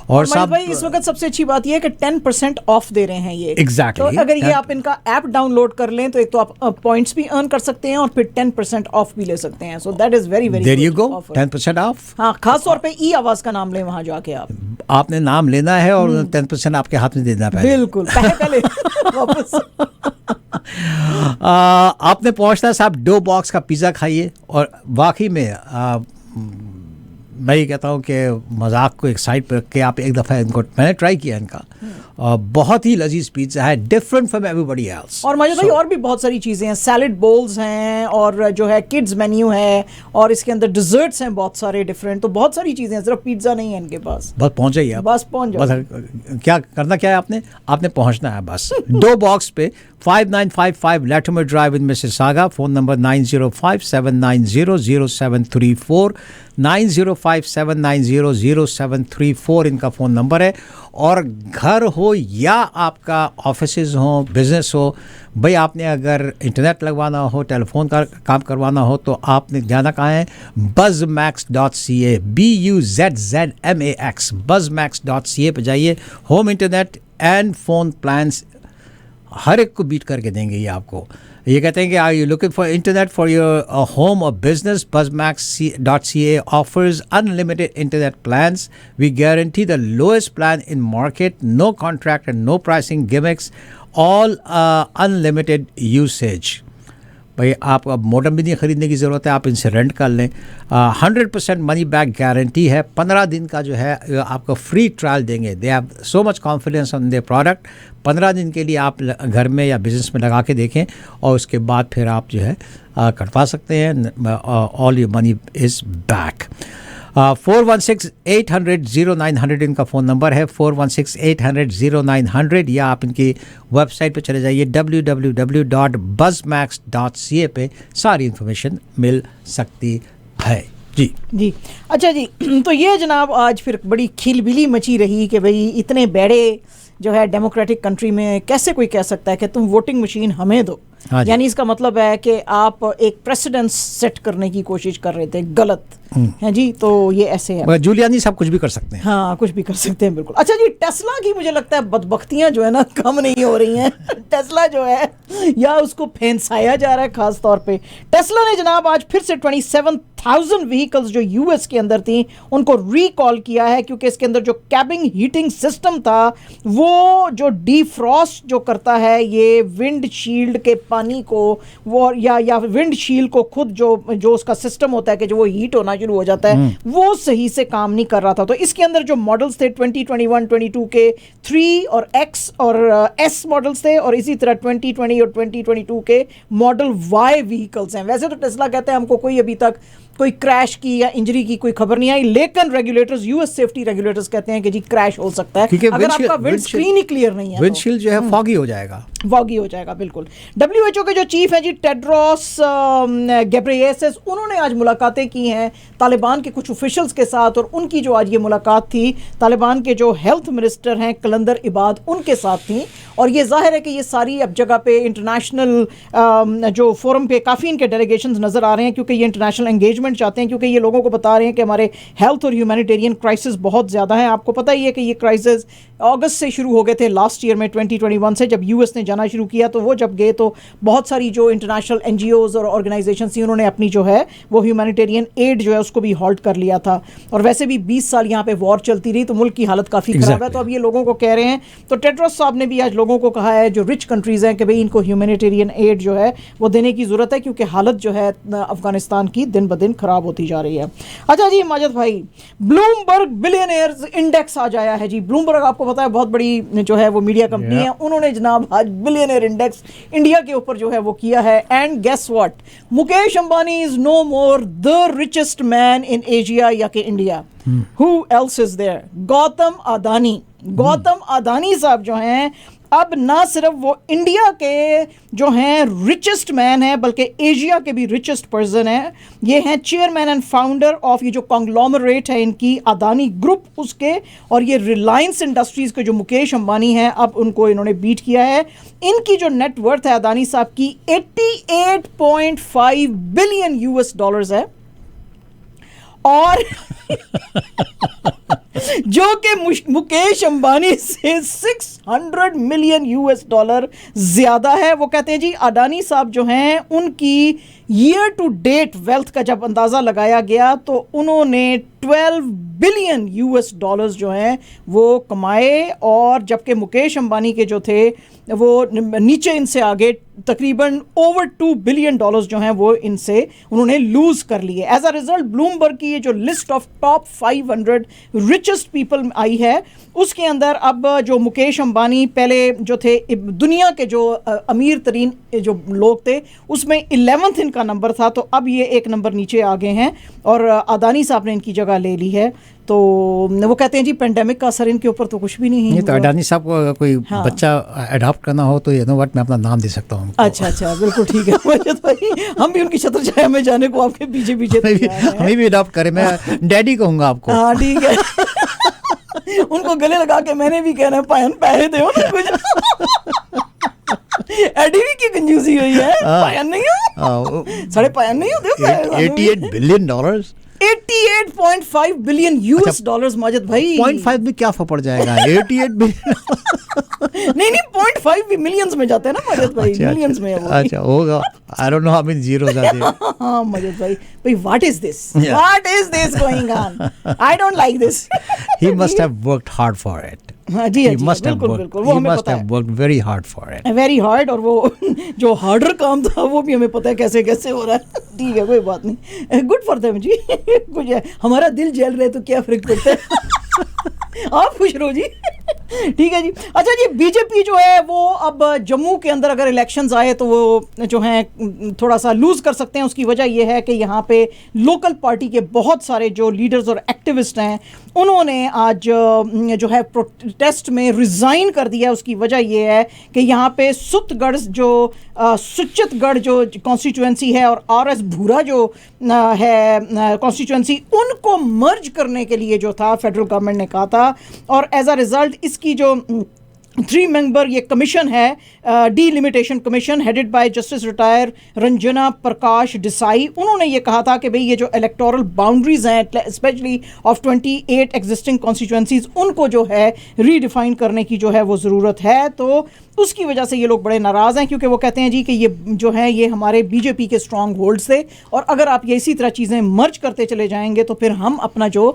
और साहब भाई इस वक्त सबसे अच्छी बात यह है कि 10% ऑफ दे रहे हैं ये। एग्जैक्टली। तो अगर ये आप इनका ऐप डाउनलोड कर लें तो एक तो आप पॉइंट्स भी अर्न कर सकते हैं और फिर 10% ऑफ भी ले सकते हैं। So that is very very there you go, 10% off. हाँ, खास तौर पे ई आवाज का नाम लें वहां जाके आपने नाम लेना है और 10% आपके हाथ में देना है। बिल्कुल, पहले वापस। आपने पहुंचना है साहब, डो बॉक्स का पिज़्ज़ा खाइए। और वाकई में मैं ये कहता हूँ कि मजाक को एक साइड पर रख के आप एक दफ़ा इनको, मैंने ट्राई किया इनका, बहुत ही लजीज पिज़्ज़ा है, डिफरेंट फ्रॉम एवरीबॉडी एल्स। और माजिद भाई और भी बहुत सारी चीज़ें हैं, सैलड बोल्स हैं और जो है किड्स मेन्यू है और इसके अंदर डिजर्ट्स हैं बहुत सारे डिफरेंट। तो बहुत सारी चीज़ें हैं, सिर्फ पिज़्ज़ा नहीं है इनके पास। बस पहुँच जाइए आप, बस पहुँच जाओ। क्या करना क्या है आपने पहुँचना है बस। दो बॉक्स पे 5955 लैटिमर ड्राइव इन मिसिसागा। फ़ोन नंबर 9057900734, 9057900734 इनका फ़ोन नंबर है। और घर हो या आपका ऑफिसेज हो, बिजनेस हो, भाई आपने अगर इंटरनेट लगवाना हो, टेलीफोन का काम करवाना हो, तो आपने जाना कहाँ है? buzzmax.ca, BUZZMAX, buzzmax.ca पे जाइए। Home internet and phone plans हर एक को बीट करके देंगे ये आपको। ये कहते हैं कि are you looking for internet for your home और business? buzzmax.ca offers unlimited internet plans. We guarantee the lowest plan in market, no contract and no pricing gimmicks, all unlimited usage. भाई आप अब मॉडम भी नहीं ख़रीदने की ज़रूरत है, आप इनसे रेंट कर लें। 100% मनी बैक गारंटी है। 15 दिन का जो है आपको फ्री ट्रायल देंगे। They have so much confidence on their product. 15 दिन के लिए आप घर में या बिज़नेस में लगा के देखें और उसके बाद फिर आप जो है कटवा सकते हैं। All your money is back. 416-800-0900 इनका फ़ोन नंबर है, 416-800-0900, या आप इनकी वेबसाइट पे चले जाइए www.buzzmax.ca पे सारी इन्फॉर्मेशन मिल सकती है। जी। अच्छा जी, तो ये जनाब आज फिर बड़ी खिलबिली मची रही कि भाई इतने बड़े जो है डेमोक्रेटिक कंट्री में कैसे कोई कह सकता है कि तुम वोटिंग मशीन हमें दो। यानी इसका मतलब है कि आप एक प्रेसिडेंस सेट करने की कोशिश कर रहे थे, गलत है जी। तो ये ऐसे है, जूलियानी सब कुछ भी कर सकते हैं। हाँ, कुछ भी कर सकते हैं, बिल्कुल। अच्छा जी, टेस्ला की मुझे लगता है बदबख्तियां जो है ना कम नहीं हो रही हैं। टेस्ला जो है या उसको फेंसाया जा रहा है खास तौर पे। टेस्ला ने जनाब आज फिर से 27,000 व्हीकल्स जो यूएस के अंदर थी उनको रिकॉल किया है, क्योंकि इसके अंदर जो कैबिन हीटिंग सिस्टम था वो जो डीफ्रॉस्ट जो करता है ये विंड शील्ड के पानी को वो या विंड शील्ड को खुद जो उसका सिस्टम होता है कि जो वो हीट होना शुरू हो जाता है वो सही से काम नहीं कर रहा था। तो इसके अंदर जो मॉडल्स थे 2021 22 के 3 और X और S मॉडल्स थे, और इसी तरह 2020 और 2022 के मॉडल Y व्हीकल्स हैं। वैसे तो टेस्ला कहते हैं हमको कोई अभी तक कोई क्रैश की या इंजरी की कोई खबर नहीं आई, लेकिन रेगुलेटर्स, यूएस सेफ्टी रेगुलेटर्स कहते हैं कि जी क्रैश हो सकता है अगर आपका विंड स्क्रीन ही क्लियर नहीं है, विंडशील्ड जो है फॉगी हो जाएगा, फॉगी हो जाएगा। बिल्कुल। WHO के जो चीफ हैं जी टेड्रोस घेब्रेयेसस, उन्होंने आज मुलाकातें की हैं तालिबान के कुछ ऑफिशियल्स के साथ, और उनकी जो आज ये मुलाकात थी तालिबान के जो हेल्थ मिनिस्टर हैं कलंदर इबाद, उनके साथ थी। और ये जाहिर है कि ये सारी अब जगह पे इंटरनेशनल जो फोरम पे काफ़ी इनके डेलीगेशंस नज़र आ रहे हैं, क्योंकि ये इंटरनेशनल एंगेजमेंट चाहते हैं, क्योंकि ये लोगों को बता रहे हैं कि हमारे हेल्थ और ह्यूमैनिटेरियन क्राइसिस बहुत ज़्यादा है। आपको पता ही है कि ये क्राइसिस अगस्त से शुरू हो गए थे लास्ट ईयर में 2021 से, जब यूएस ने जाना शुरू किया। तो वो जब गए तो बहुत सारी जो इंटरनेशनल NGOs और ऑर्गेनाइजेशन थी, उन्होंने अपनी जो है वो ह्यूमैनिटेरियन एड जो है उसको भी हॉल्ट कर लिया था। और वैसे भी 20 साल यहाँ पे वॉर चलती रही, तो मुल्क की हालत काफ़ी ख़राब है। तो अब ये लोगों को कह रहे हैं, तो टेड्रोस साहब ने भी आज लोगों को कहा है जो रिच कंट्रीज़ हैं कि भाई इनको ह्यूमैनिटेरियन एड जो है वो देने की ज़रूरत है, क्योंकि हालत जो है अफगानिस्तान की दिन ब दिन ख़राब होती जा रही है। अच्छा जी माजिद भाई, ब्लूमबर्ग बिलियनियर्स इंडेक्स आ जाया है जी। ब्लूमबर्ग आपको पता है बहुत बड़ी जो है वो मीडिया कंपनी है, उन्होंने जनाब आज बिलियनियर इंडेक्स इंडिया के ऊपर जो है वो किया है। And guess what, Mukesh Ambani is no more the richest man in Asia या कि India. Who else is there? Gautam Adani. Gautam Adani साहब जो हैं अब ना सिर्फ वो इंडिया के जो हैं रिचेस्ट मैन है, बल्कि एशिया के भी रिचेस्ट पर्सन है। ये हैं चेयरमैन एंड फाउंडर ऑफ ये जो कॉन्ग्लोमरेट है इनकी, अदानी ग्रुप उसके, और ये रिलायंस इंडस्ट्रीज के जो मुकेश अंबानी हैं अब उनको इन्होंने बीट किया है। इनकी जो नेट वर्थ है अदानी साहब की 88.5 बिलियन US डॉलर्स है, और जो कि मुकेश अंबानी से 600 मिलियन US डॉलर ज्यादा है। वो कहते हैं जी अडानी साहब जो हैं उनकी ईयर टू डेट वेल्थ का जब अंदाज़ा लगाया गया तो उन्होंने 12 बिलियन US डॉलर्स जो हैं वो कमाए, और जबकि मुकेश अंबानी के जो थे वो नीचे इनसे आगे तकरीबन ओवर 2 बिलियन डॉलर्स जो हैं वो इनसे उन्होंने लूज़ कर लिए। एज अ रिजल्ट ब्लूमबर्ग की ये जो list of top 500 richest people I है उसके अंदर अब जो मुकेश अंबानी पहले जो थे दुनिया के जो अमीर तरीन जो लोग थे उसमें 11th इनका नंबर था, तो अब ये एक नंबर नीचे आ गए हैं और अदानी साहब ने इनकी जगह ले ली है। तो वो कहते हैं जी पेंडेमिक का असर इनके ऊपर तो कुछ भी नहीं है। तो अडानी साहब को कोई बच्चा अडॉप्ट करना हो तो ये नो व्हाट मैं अपना नाम दे सकता हूँ। अच्छा बिल्कुल ठीक है भाई, हम भी उनकी छत्र छाया में जाने को आपके पीछे हमें भी अडॉप्ट करें, मैं डैडी कहूँगा आपको। हाँ ठीक है उनको गले लगा के मैंने भी कहना है पायन पैसे दो ना कुछ एडी भी की कंजूसी हुई है, पायन नहीं हो साढ़े पायन नहीं होते। 88 billion dollars 88.5 billion US dollars Majid भाई। 0.5 में क्या फर्क पड़ जाएगा 88 बिलियन नहीं 0.5 भी मिलियंस में जाते हैं ना माजिद भाई, मिलियंस में है वो। अच्छा होगा, I don't know how many zeros are there. हां माजिद भाई what is this going on, I don't like this. He must have worked hard for it. हाँ जी बिल्कुल वो हमें पता है, worked very hard for it, very hard. और वो जो हार्डर काम था वो भी हमें पता है कैसे कैसे हो रहा है। ठीक है कोई बात नहीं, गुड फॉर देम जी कुछ है, हमारा दिल जल रहा है तो क्या फर्क पड़ता है आप खुश रहो जी ठीक है जी। अच्छा जी बीजेपी जो है वो अब जम्मू के अंदर अगर इलेक्शंस आए तो वो जो हैं थोड़ा सा लूज़ कर सकते हैं। उसकी वजह ये है कि यहाँ पे लोकल पार्टी के बहुत सारे जो लीडर्स और एक्टिविस्ट हैं उन्होंने आज जो है प्रोटेस्ट में रिज़ाइन कर दिया। उसकी वजह ये है कि यहाँ पे सुतगढ़ जो सुचितगढ़ जो कॉन्स्टिट्यूंसी है और RS भूरा जो है कॉन्स्टिट्यूंसी उनको मर्ज करने के लिए जो था फेडरल गवर्नमेंट ने कहा था, और एज अ रिज़ल्ट इसकी जो 3 मेंबर ये कमीशन है delimitation commission headed by justice retire Ranjana Prakash Desai, उन्होंने ये कहा था कि भाई ये जो इलेक्टोरल बाउंड्रीज हैं स्पेशली ऑफ 28 एग्जिस्टिंग कॉन्स्टिट्यूंसीज उनको जो है रीडिफाइन करने की जो है वो ज़रूरत है। तो उसकी वजह से ये लोग बड़े नाराज़ हैं क्योंकि वो कहते हैं जी कि ये जो है ये हमारे बीजेपी के स्ट्रॉन्ग होल्ड्स थे और अगर आप ये इसी तरह चीज़ें मर्ज करते चले जाएंगे तो फिर हम अपना जो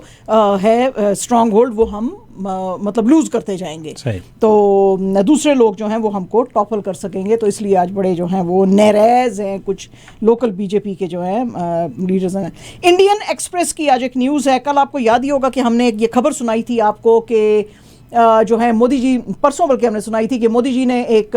है स्ट्रॉन्ग होल्ड वो हम मतलब लूज़ करते जाएंगे, तो दूसरे लोग जो हैं वो हमको टॉपल कर सकेंगे। तो इसलिए आज बड़े जो हैं वो नाराज़ हैं कुछ लोकल बीजेपी के जो हैं लीडर्स हैं। इंडियन एक्सप्रेस की आज एक न्यूज़ है, कल आपको याद ही होगा कि हमने ये खबर सुनाई थी आपको कि जो है मोदी जी परसों बल्कि हमने सुनाई थी कि मोदी जी ने एक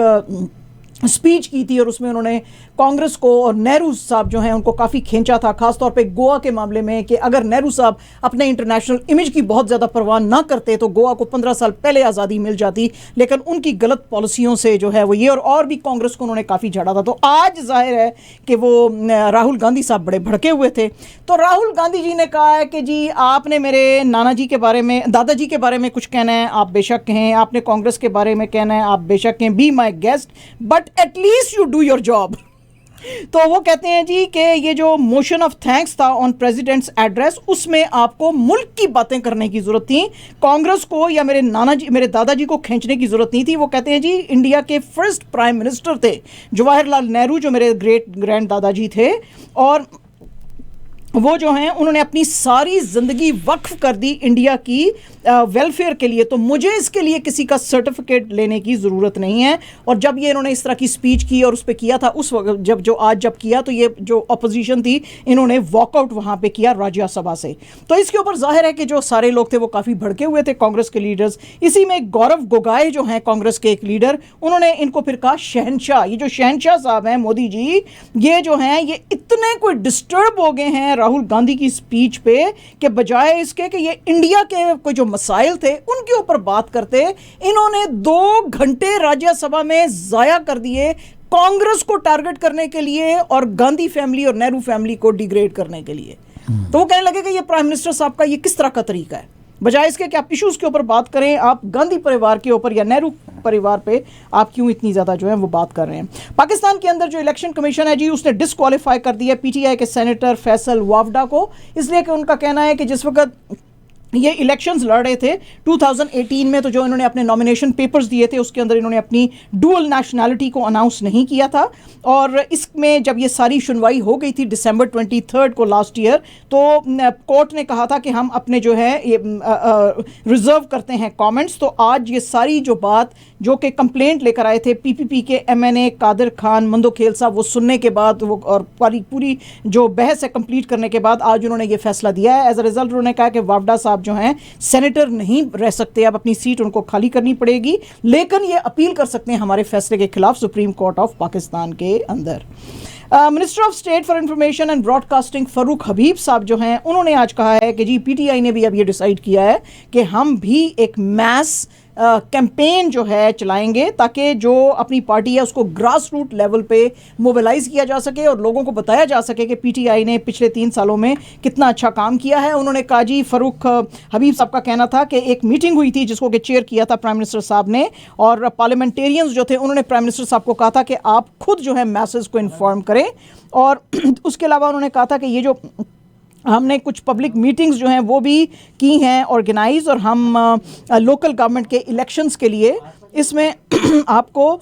स्पीच की थी और उसमें उन्होंने कांग्रेस को और नेहरू साहब जो हैं उनको काफ़ी खींचा था, खासतौर पे गोवा के मामले में, कि अगर नेहरू साहब अपने इंटरनेशनल इमेज की बहुत ज़्यादा परवाह ना करते तो गोवा को 15 साल पहले आज़ादी मिल जाती, लेकिन उनकी गलत पॉलिसियों से जो है वो ये, और भी कांग्रेस को उन्होंने काफ़ी झाड़ा था। तो आज जाहिर है कि वो राहुल गांधी साहब बड़े भड़के हुए थे। तो राहुल गांधी जी ने कहा है कि जी आपने मेरे नाना जी के बारे में, दादाजी के बारे में कुछ कहना है आप बेशक कहें, आपने कांग्रेस के बारे में कहना है आप बेशक कहें, be my guest but at least you do your job. तो वो कहते हैं जी कि ये जो मोशन ऑफ थैंक्स था ऑन प्रेसिडेंट्स एड्रेस, उसमें आपको मुल्क की बातें करने की जरूरत थी, कांग्रेस को या मेरे नाना जी मेरे दादाजी को खींचने की जरूरत नहीं थी। वो कहते हैं जी इंडिया के फर्स्ट प्राइम मिनिस्टर थे जवाहरलाल नेहरू, जो मेरे ग्रेट ग्रैंड दादाजी थे, और वो जो हैं उन्होंने अपनी सारी ज़िंदगी वक्फ कर दी इंडिया की वेलफेयर के लिए, तो मुझे इसके लिए किसी का सर्टिफिकेट लेने की ज़रूरत नहीं है। और जब ये इन्होंने इस तरह की स्पीच की और उस पर किया था उस वक्त, जब किया तो ये जो अपोजिशन थी इन्होंने वॉकआउट वहाँ पे किया राज्यसभा से। तो इसके ऊपर जाहिर है कि जो सारे लोग थे वो काफ़ी भड़के हुए थे, कांग्रेस के लीडर्स। इसी में गौरव गोगाई जो हैं कांग्रेस के एक लीडर, उन्होंने इनको फिर कहा शहनशाह। ये जो शहनशाह साहब हैं मोदी जी, ये जो हैं ये इतने कोई डिस्टर्ब हो गए हैं राहुल गांधी की स्पीच पे कि बजाय इसके कि ये इंडिया के कोई जो मसाइल थे उनके ऊपर बात करते, इन्होंने 2 घंटे राज्यसभा में जाया कर दिए कांग्रेस को टारगेट करने के लिए और गांधी फैमिली और नेहरू फैमिली को डिग्रेड करने के लिए। तो वो कहने लगे कि ये प्राइम मिनिस्टर साहब का ये किस तरह का तरीका है, बजाय इसके कि आप इश्यूज के ऊपर बात करें, आप गांधी परिवार के ऊपर या नेहरू परिवार पे आप क्यों इतनी ज़्यादा जो है वो बात कर रहे हैं। पाकिस्तान के अंदर जो इलेक्शन कमीशन है जी, उसने डिस्क्वालीफाई कर दिया पीटीआई के सेनेटर फैसल वावडा को, इसलिए कि उनका कहना है कि जिस वक्त ये इलेक्शंस लड़ रहे थे 2018 में, तो जो इन्होंने अपने नॉमिनेशन पेपर्स दिए थे उसके अंदर इन्होंने अपनी डुअल नेशनैलिटी को अनाउंस नहीं किया था। और इसमें जब ये सारी सुनवाई हो गई थी दिसंबर 23 को लास्ट ईयर, तो कोर्ट ने कहा था कि हम अपने जो है ये रिजर्व करते हैं कमेंट्स। तो आज ये सारी जो बात जो कि कंप्लेंट लेकर आए थे पीपीपी के एमएनए कादिर खान मंदोखेल साहब, वो सुनने के बाद वो और पूरी जो बहस है कंप्लीट करने के बाद आज उन्होंने ये फैसला दिया है। एज अ रिजल्ट उन्होंने कहा कि वावडा साहब जो हैं सेनेटर नहीं रह सकते, अब अपनी सीट उनको खाली करनी पड़ेगी, लेकिन ये अपील कर सकते हैं हमारे फैसले के खिलाफ सुप्रीम कोर्ट ऑफ पाकिस्तान के अंदर। Minister of state for information and broadcasting Farooq Habib साहब जो हैं उन्होंने आज कहा है कि जी पीटीआई ने भी अब ये डिसाइड किया है कि हम भी एक मैस कैंपेन जो है चलाएंगे ताकि जो अपनी पार्टी है उसको ग्रास रूट लेवल पे मोबिलाइज किया जा सके और लोगों को बताया जा सके कि पीटीआई ने पिछले 3 सालों में कितना अच्छा काम किया है। उन्होंने कहा जी, फरूक हबीब साहब का कहना था कि एक मीटिंग हुई थी जिसको कि चेयर किया था प्राइम मिनिस्टर साहब ने, और पार्लियामेंटेरियंस जो थे उन्होंने प्राइम मिनिस्टर साहब को कहा था कि आप खुद जो है मैसेज को इन्फॉर्म करें। और उसके अलावा उन्होंने कहा था कि ये जो हमने कुछ पब्लिक मीटिंग्स जो हैं वो भी की हैं ऑर्गेनाइज, और हम लोकल गवर्नमेंट के इलेक्शंस के लिए इसमें आपको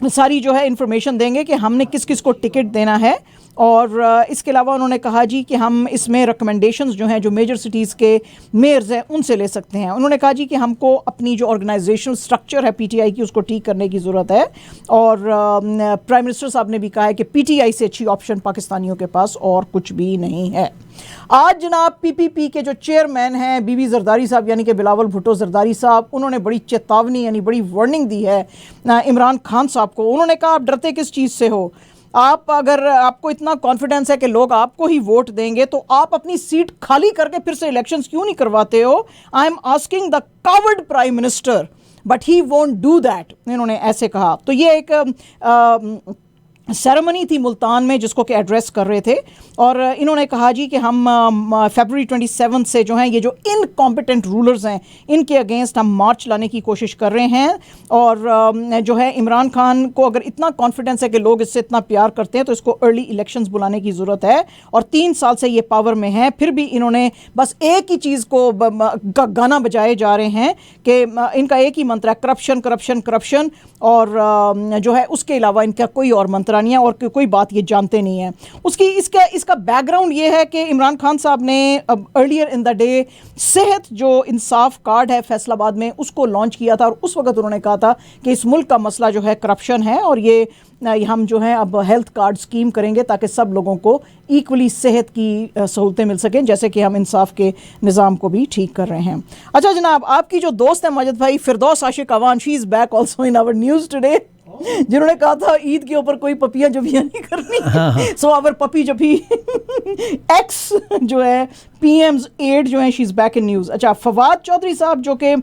सारी जो है इंफॉर्मेशन देंगे कि हमने किस किस को टिकट देना है। और इसके अलावा उन्होंने कहा जी कि हम इसमें रिकमेंडेशंस जो हैं जो मेजर सिटीज़ के मेयर्स हैं उनसे ले सकते हैं। उन्होंने कहा जी कि हमको अपनी जो ऑर्गेनाइजेशनल स्ट्रक्चर है पीटीआई की उसको ठीक करने की ज़रूरत है। और प्राइम मिनिस्टर साहब ने भी कहा है कि पीटीआई से अच्छी ऑप्शन पाकिस्तानियों के पास और कुछ भी नहीं है। आज जनाब पीपीपी के जो चेयरमैन हैं बीबी जरदारी साहब यानी कि बिलावल भुट्टो जरदारी साहब, उन्होंने बड़ी चेतावनी यानी बड़ी वार्निंग दी है इमरान खान साहब को। उन्होंने कहा आप डरते किस चीज़ से हो, आप अगर आपको इतना कॉन्फिडेंस है कि लोग आपको ही वोट देंगे तो आप अपनी सीट खाली करके फिर से इलेक्शंस क्यों नहीं करवाते हो। I am asking the coward prime minister but he won't do that, इन्होंने ऐसे कहा। तो ये एक सेरेमनी थी मुल्तान में जिसको कि एड्रेस कर रहे थे, और इन्होंने कहा जी कि हम फरवरी 27 से जो हैं ये जो इनकॉम्पिटेंट रूलर्स हैं इनके अगेंस्ट हम मार्च लाने की कोशिश कर रहे हैं। और जो है इमरान खान को अगर इतना कॉन्फिडेंस है कि लोग इससे इतना प्यार करते हैं तो इसको अर्ली इलेक्शंस बुलाने की ज़रूरत है। और 3 साल से ये पावर में है, फिर भी इन्होंने बस एक ही चीज़ को गाना बजाए जा रहे हैं कि इनका एक ही मंत्र है करप्शन करप्शन करप्शन, और जो है उसके अलावा इनका कोई और मंत्र नहीं है और कोई बात ये जानते नहीं है। इसका बैकग्राउंड ये है कि इमरान खान साहब ने अर्लियर इन द डे सेहत जो इंसाफ कार्ड है फैसलाबाद में उसको लॉन्च किया था, और उस वक्त उन्होंने कहा था कि इस मुल्क का मसला जो है करप्शन है और ये हम जो है अब हेल्थ कार्ड स्कीम करेंगे ताकि सब लोगों को इक्वली सेहत की सहूलतें मिल सकें, जैसे कि हम इंसाफ के निज़ाम को भी ठीक कर रहे हैं। अच्छा जनाब, आपकी जो दोस्त है माजिद भाई Firdous Ashiq Awan, she is back also in our news today. जिन्होंने कहा था ईद के ऊपर कोई पपियां जबियां नहीं करनी। सो अवर पपी जबी एक्स जो है पीएम्स एड जो है she is back in news. अच्छा, फवाद चौधरी साहब जो कि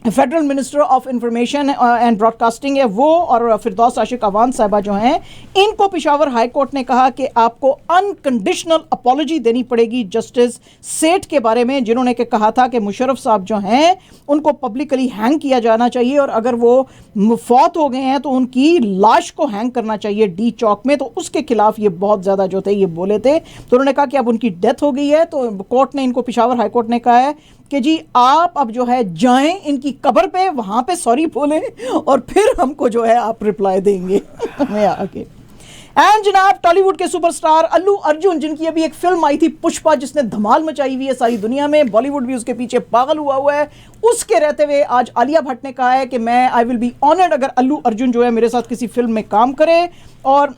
federal minister of information and broadcasting है, वो और फिरदौस आशिक अवान साहबा जो हैं, इनको पेशावर हाई कोर्ट ने कहा कि आपको अनकंडीशनल अपॉलॉजी देनी पड़ेगी जस्टिस सेठ के बारे में, जिन्होंने के कहा था कि मुशर्रफ साहब जो हैं उनको पब्लिकली हैंग किया जाना चाहिए और अगर वो फौत हो गए हैं तो उनकी लाश को हैंग करना चाहिए डी चौक में। तो उसके खिलाफ ये बहुत ज़्यादा जो थे ये बोले थे। तो उन्होंने कहा कि अब उनकी डेथ हो गई है, तो कोर्ट ने इनको, पेशावर हाई कोर्ट ने कहा है कि जी आप अब जो है जाएं इनकी कब्र पे, वहां पे सॉरी बोलें और फिर हमको जो है आप रिप्लाई देंगे हमें आके। एंड जनाब, टॉलीवुड के सुपरस्टार अल्लू अर्जुन, जिनकी अभी एक फिल्म आई थी पुष्पा जिसने धमाल मचाई हुई है सारी दुनिया में, बॉलीवुड भी उसके पीछे पागल हुआ है, उसके रहते हुए आज आलिया भट्ट ने कहा है कि मैं आई विल बी ऑनर्ड अगर अल्लू अर्जुन जो है मेरे साथ किसी फिल्म में काम करे, और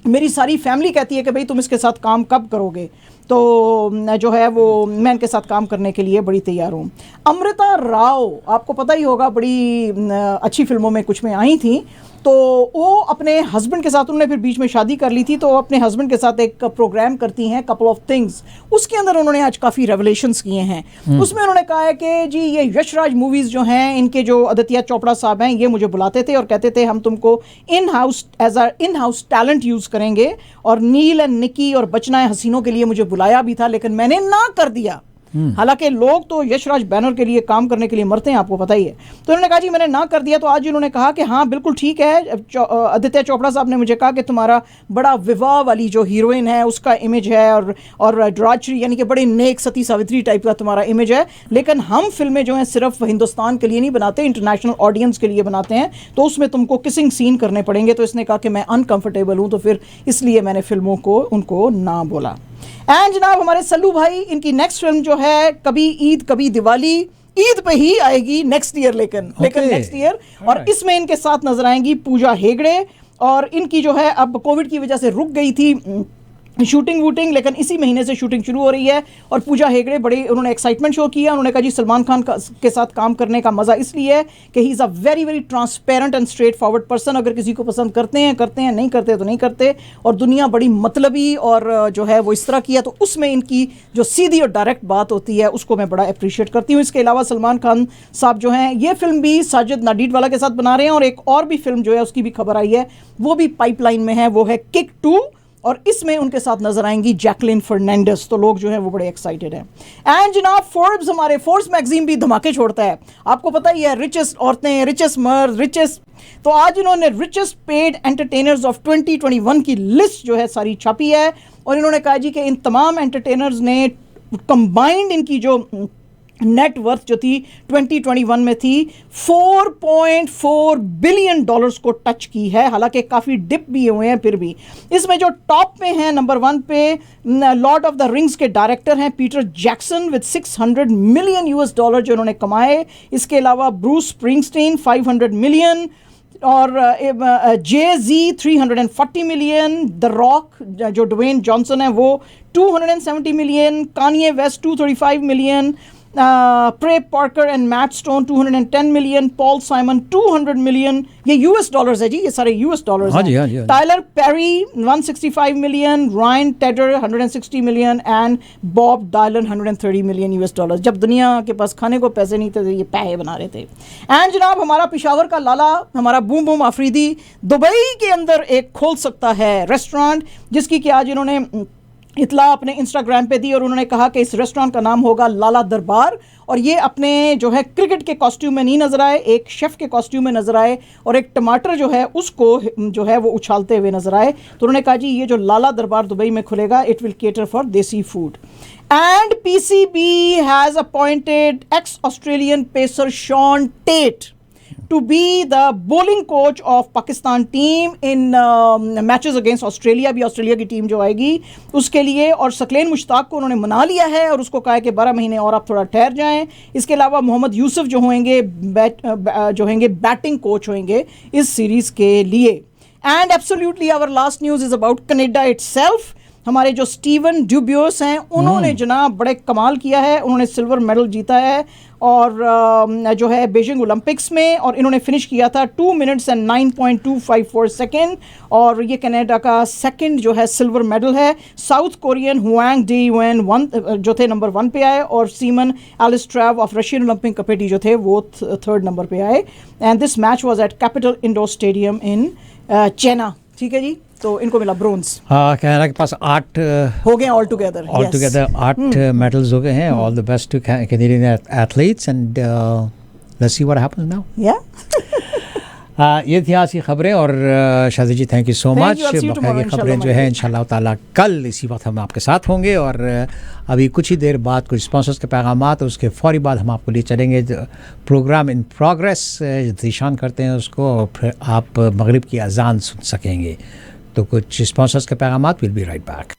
मेरी सारी फैमिली कहती है कि भाई तुम इसके साथ काम कब करोगे, तो जो है वो मैं इनके साथ काम करने के लिए बड़ी तैयार हूँ। अमृता राव आपको पता ही होगा, बड़ी अच्छी फिल्मों में कुछ में आई थी, तो वो अपने हस्बैंड के साथ, उन्होंने फिर बीच में शादी कर ली थी, तो अपने हस्बैंड के साथ एक प्रोग्राम करती हैं कपल ऑफ थिंग्स, उसके अंदर उन्होंने आज काफ़ी रेवलेशंस किए हैं। उसमें उन्होंने कहा है कि जी ये यशराज मूवीज़ जो हैं, इनके जो आदित्य चोपड़ा साहब हैं, ये मुझे बुलाते थे और कहते थे हम तुमको in house as a in house talent use करेंगे, और नील एंड निकी और बचना है हसीनों के लिए मुझे बुलाया भी था, लेकिन मैंने ना कर दिया। हालांकि लोग तो यशराज बैनर के लिए काम करने के लिए मरते हैं, आपको पता ही है। तो उन्होंने कहा जी मैंने ना कर दिया। तो आज इन्होंने कहा कि हाँ बिल्कुल ठीक है, आदित्य चोपड़ा साहब ने मुझे कहा कि तुम्हारा बड़ा विवाह वाली जो हीरोइन है उसका इमेज है, और राजश्री यानी कि बड़े नेक सती सावित्री टाइप का तुम्हारा इमेज है, लेकिन हम फिल्में जो हैं सिर्फ हिंदुस्तान के लिए नहीं बनाते, इंटरनेशनल ऑडियंस के लिए बनाते हैं, तो उसमें तुमको किसिंग सीन करने पड़ेंगे। तो इसने कहा कि मैं अनकंफर्टेबल हूँ, तो फिर इसलिए मैंने फिल्मों को उनको ना बोला। एंड जनाब, हमारे सल्लू भाई, इनकी नेक्स्ट फिल्म जो है कभी ईद कभी दिवाली, ईद पे ही आएगी नेक्स्ट ईयर, लेकिन नेक्स्ट ईयर, और इसमें इनके साथ नजर आएंगी पूजा हेगड़े, और इनकी जो है अब कोविड की वजह से रुक गई थी शूटिंग वूटिंग, लेकिन इसी महीने से शूटिंग शुरू हो रही है। और पूजा हेगड़े बड़े उन्होंने एक्साइटमेंट शो किया, उन्होंने कहा जी सलमान खान के साथ काम करने का मज़ा इसलिए है कि he is a very very transparent and straight forward person, अगर किसी को पसंद करते हैं, नहीं करते तो नहीं करते, और दुनिया बड़ी मतलबी और जो है वो इस तरह की है, तो उसमें इनकी जो सीधी और डायरेक्ट बात होती है उसको मैं बड़ा अप्रिशिएट करती हूँ। इसके अलावा सलमान खान साहब जो हैं ये फिल्म भी साजिद नाडीडवाला के साथ बना रहे हैं, और एक और भी फिल्म जो है उसकी भी खबर आई है, वो भी पाइपलाइन में है, वो है किक 2, और इसमें उनके साथ नजर आएंगी जैकलिन फर्नांडिस। तो लोग जो है वो बड़े एक्साइटेड हैं। एंड जनाब, फोर्ब्स, हमारे फोर्ब्स मैगजीन भी धमाके छोड़ता है, आपको पता ही है, रिचेस्ट औरतें, रिचेस्ट मर्द, रिचेस्ट, तो आज इन्होंने रिचेस्ट पेड एंटरटेनर्स ऑफ 2021 की लिस्ट जो है सारी छापी है, और इन्होंने कहा जी कि इन तमाम एंटरटेनर्स ने कंबाइंड इनकी जो नेट वर्थ जो थी 2021 में थी 4.4 बिलियन डॉलर्स को टच की है। हालांकि काफ़ी डिप भी हुए हैं, फिर भी इसमें जो टॉप पे हैं, नंबर 1 पे लॉर्ड ऑफ द रिंग्स के डायरेक्टर हैं Peter Jackson with 600 million US dollar जो उन्होंने कमाए। इसके अलावा ब्रूस स्प्रिंगस्टीन 500 मिलियन, और Jay-Z 340 मिलियन, द रॉक जो ड्वेन जॉनसन है वो 270 million, Kanye West 235 million, Trey Parker and Matt Stone 210 million, Paul Simon 200 million, ये यूएस डॉलर्स है जी, ये सारे यूएस डॉलर्स हैं। Tyler Perry 165 million, Ryan Tedder 160 million and Bob Dylan 130 million US dollars. जब दुनिया के पास खाने को पैसे नहीं थे तो ये पैसे बना रहे थे। एंड जनाब, हमारा पेशावर का लाला, हमारा बूम बूम आफरीदी दुबई के अंदर एक खोल सकता है रेस्टोरेंट, जिसकी कि आज इन्होंने इतला अपने इंस्टाग्राम पे दी, और उन्होंने कहा कि इस रेस्टोरेंट का नाम होगा लाला दरबार, और ये अपने जो है क्रिकेट के कॉस्ट्यूम में नहीं नजर आए, एक शेफ के कॉस्ट्यूम में नजर आए, और एक टमाटर जो है उसको जो है वो उछालते हुए नजर आए। तो उन्होंने कहा जी ये जो लाला दरबार दुबई में खुलेगा, इट विल केटर फॉर देसी food. And PCB has appointed x Australian pacer Shaun Tait to be the bowling coach of Pakistan team in matches against Australia, भी ऑस्ट्रेलिया की टीम जो आएगी उसके लिए, और सकलेन मुश्ताक को उन्होंने मना लिया है और उसको कहा है कि 12 महीने और आप थोड़ा ठहर जाएं। इसके अलावा मोहम्मद यूसुफ जो होंगे बैटिंग कोच होंगे इस सीरीज़ के लिए। And absolutely our last news is about Canada itself. हमारे जो स्टीवन ड्यूबियोस हैं उन्होंने जनाब बड़े कमाल किया है, उन्होंने सिल्वर मेडल जीता है और जो है बीजिंग ओलंपिक्स में, और इन्होंने फिनिश किया था 2 मिनट्स एंड 9.254 सेकेंड, और ये कनाडा का सेकंड जो है सिल्वर मेडल है। South Korean Hwang Dae Yun जो थे नंबर 1 पे आए, और Semen Elistratov of Russian Olympic Committee जो थे वो 3rd नंबर पे आए। And this match was at Capital Indoor Stadium in Chennai. ठीक है जी, तो इनको मिला ब्रोंज। कनाडा के पास 8 हो गए ऑल टुगेदर 8 मेडल्स हो गए हैं। All the best two Canadian athletes and let's see what happens now. ये थी आज की खबरें, और शादी जी थैंक यू सो मच। बाकी की खबरें जो है इंशाल्लाह ताला कल इसी वक्त हम आपके साथ होंगे, और अभी कुछ ही देर बाद कुछ स्पॉन्सर्स के पैगामात, उसके फौरी बाद हम आपको लिए चलेंगे प्रोग्राम इन प्रोग्रेस, ज़ीशान करते हैं उसको, और फिर आप मगरिब की अजान सुन सकेंगे। तो कुछ स्पॉन्सर्स के पैगामात, विल बी राइट बैक।